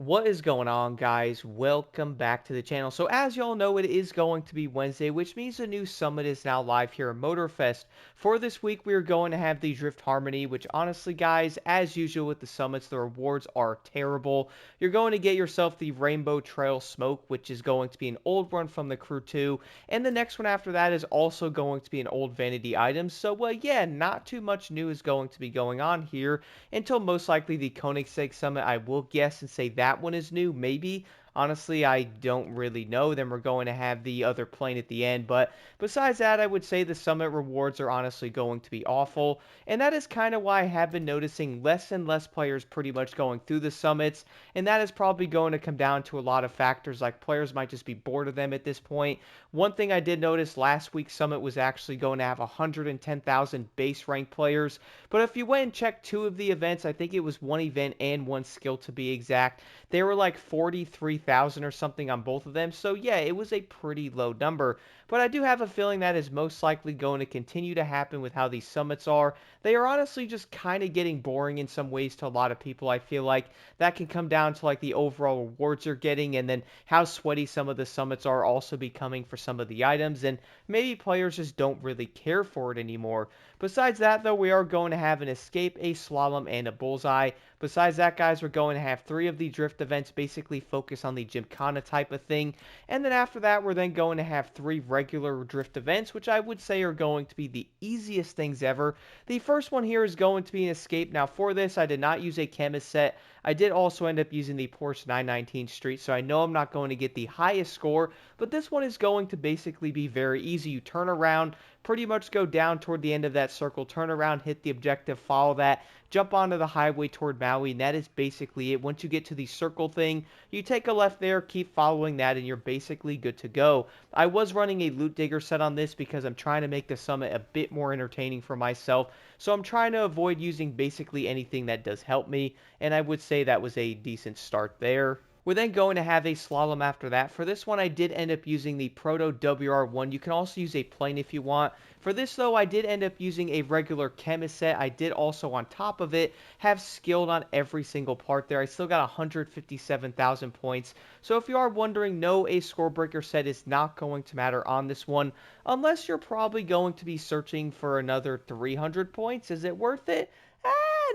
What is going on, guys? Welcome back to the channel. So as y'all know, it is going to be Wednesday, which means a new summit is now live here at Motorfest. For this week, we are going to have the Drift Harmony, which honestly, guys, as usual with the summits, the rewards are terrible. You're going to get yourself the Rainbow Trail Smoke, which is going to be an old one from the Crew 2, and the next one after that is also going to be an old vanity item. So, yeah, not too much new is going to be going on here until most likely the Koenigsegg Summit. I will guess and say that one is new, maybe. Honestly, I don't really know. Then we're going to have the other plane at the end. But besides that, I would say the summit rewards are honestly going to be awful. And that is kind of why I have been noticing less and less players pretty much going through the summits. And that is probably going to come down to a lot of factors, like players might just be bored of them at this point. One thing I did notice, last week's summit was actually going to have 110,000 base rank players. But if you went and checked two of the events, I think it was one event and one skill to be exact, they were like 43,000 or something on both of them. So yeah, it was a pretty low number. But I do have a feeling that is most likely going to continue to happen with how these summits are. They are honestly just kind of getting boring in some ways to a lot of people. I feel like that can come down to like the overall rewards you're getting, and then how sweaty some of the summits are also becoming for some of the items, and maybe players just don't really care for it anymore. Besides that, though, we are going to have an escape, a slalom, and a bullseye. Besides that, guys, we're going to have three of the drift events basically focus on the gymkhana type of thing. And then after that, we're then going to have three regular drift events, which I would say are going to be the easiest things ever. The first one here is going to be an escape. Now, for this, I did not use a chemist set. I did also end up using the Porsche 919 Street, so I know I'm not going to get the highest score, but this one is going to basically be very easy. You turn around, pretty much go down toward the end of that circle, turn around, hit the objective, follow that, jump onto the highway toward Maui, and that is basically it. Once you get to the circle thing, you take a left there, keep following that, and you're basically good to go. I was running a loot digger set on this because I'm trying to make the summit a bit more entertaining for myself, so I'm trying to avoid using basically anything that does help me, and I would say that was a decent start there. We're then going to have a slalom after that. For this one, I did end up using the Proto WR1. You can also use a plane if you want. For this, though, I did end up using a regular chemist set. I did also, on top of it, have skilled on every single part there. I still got 157,000 points. So if you are wondering, no, a score breaker set is not going to matter on this one, unless you're probably going to be searching for another 300 points. Is it worth it?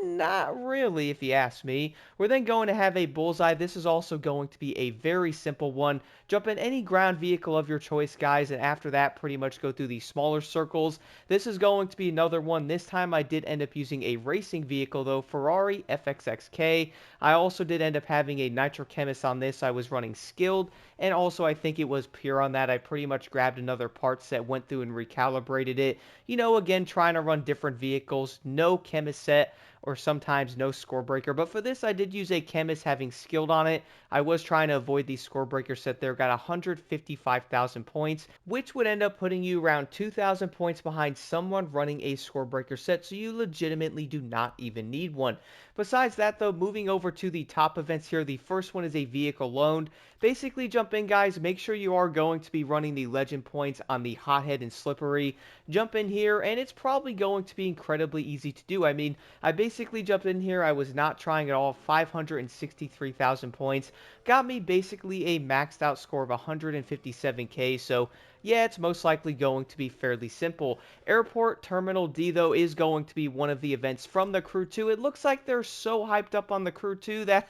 Not really, if you ask me. We're then going to have a bullseye. This is also going to be a very simple one. Jump in any ground vehicle of your choice, guys, and after that, pretty much go through the smaller circles. This is going to be another one. This time, I did end up using a racing vehicle, though, Ferrari FXXK. I also did end up having a nitro chemist on this. I was running skilled, and also I think it was pure on that. I pretty much grabbed another part set, went through and recalibrated it. You know, again, trying to run different vehicles. No chemist set, or sometimes no score breaker. But for this, I did use a chemist having skilled on it. I was trying to avoid the score breaker set there. Got 155,000 points, which would end up putting you around 2,000 points behind someone running a score breaker set. So you legitimately do not even need one. Besides that, though, moving over to the top events here, the first one is a vehicle loaned. Basically, jump in, guys. Make sure you are going to be running the legend points on the Hothead and Slippery. Jump in here, and it's probably going to be incredibly easy to do. I mean, I basically jumped in here. I was not trying at all. 563,000 points. Got me basically a maxed out score of 157k. So, yeah, it's most likely going to be fairly simple. Airport Terminal D, though, is going to be one of the events from the Crew 2. It looks like they're so hyped up on the Crew 2 that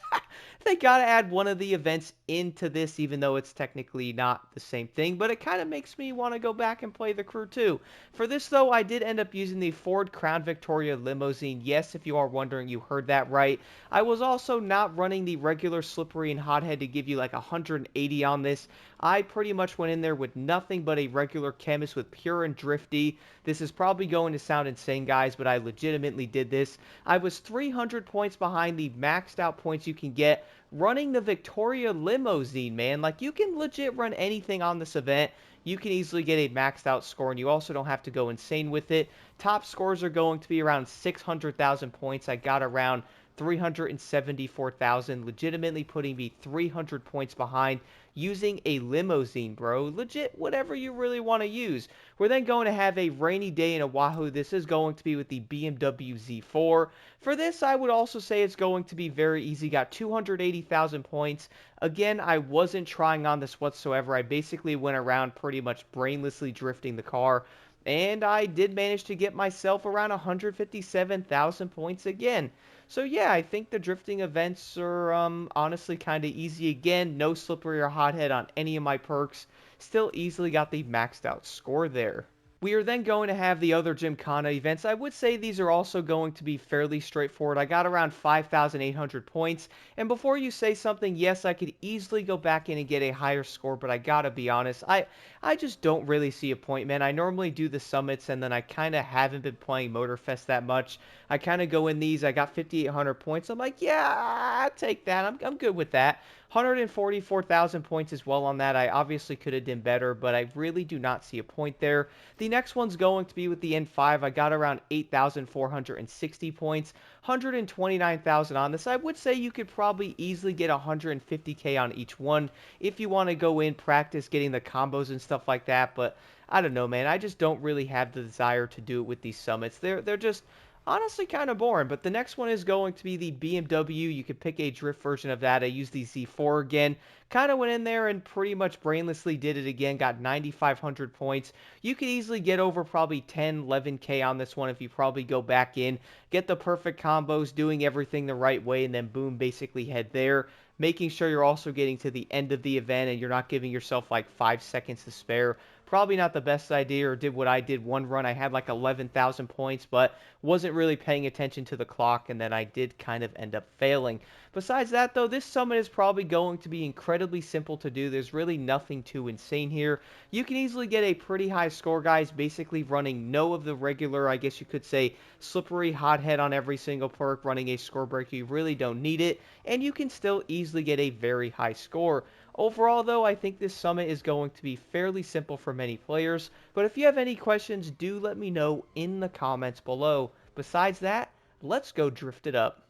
they got to add one of the events into this, even though it's technically not the same thing. But it kind of makes me want to go back and play the Crew 2. For this, though, I did end up using the Ford Crown Victoria Limousine. Yes, if you are wondering, you heard that right. I was also not running the regular Slippery and Hothead to give you like 180 on this. I pretty much went in there with nothing but a regular chemist with pure and drifty. This is probably going to sound insane, guys, but I legitimately did this. I was 300 points behind the maxed out points you can get running the Victoria Limousine, man. Like, you can legit run anything on this event. You can easily get a maxed out score, and you also don't have to go insane with it. Top scores are going to be around 600,000 points. I got around 374,000, legitimately putting me 300 points behind using a limousine, bro. Legit, whatever you really want to use. We're then going to have a rainy day in Oahu. This is going to be with the BMW Z4. For this, I would also say it's going to be very easy. Got 280,000 points. Again, I wasn't trying on this whatsoever. I basically went around pretty much brainlessly drifting the car. And I did manage to get myself around 157,000 points again. So yeah, I think the drifting events are honestly kind of easy. Again, no slippery or hothead on any of my perks. Still easily got the maxed out score there. We are then going to have the other Gymkhana events. I would say these are also going to be fairly straightforward. I got around 5,800 points. And before you say something, yes, I could easily go back in and get a higher score, but I gotta be honest, I just don't really see a point, man. I normally do the summits, and then I kind of haven't been playing Motorfest that much. I kind of go in these. I got 5,800 points. I'm like, yeah, I'll take that. I'm good with that. 144,000 points as well on that. I obviously could have done better, but I really do not see a point there. The next one's going to be with the N5. I got around 8,460 points, 129,000 on this. I would say you could probably easily get 150k on each one if you want to go in, practice getting the combos and stuff like that, but I don't know, man. I just don't really have the desire to do it with these summits. They're just honestly kind of boring. But the next one is going to be the BMW. You could pick a drift version of that. I used the Z4 again. Kind of went in there and pretty much brainlessly did it again. Got 9,500 points. You could easily get over probably 10, 11k on this one if you probably go back in, get the perfect combos, doing everything the right way, and then boom, basically head there. Making sure you're also getting to the end of the event and you're not giving yourself like 5 seconds to spare. Probably not the best idea, or did what I did one run. I had like 11,000 points, but wasn't really paying attention to the clock, and then I did kind of end up failing. Besides that, though, this summit is probably going to be incredibly simple to do. There's really nothing too insane here. You can easily get a pretty high score, guys, basically running no of the regular, I guess you could say, slippery hothead on every single perk, running a score breaker. You really don't need it, and you can still easily get a very high score. Overall, though, I think this summit is going to be fairly simple for many players, but if you have any questions, do let me know in the comments below. Besides that, let's go drift it up.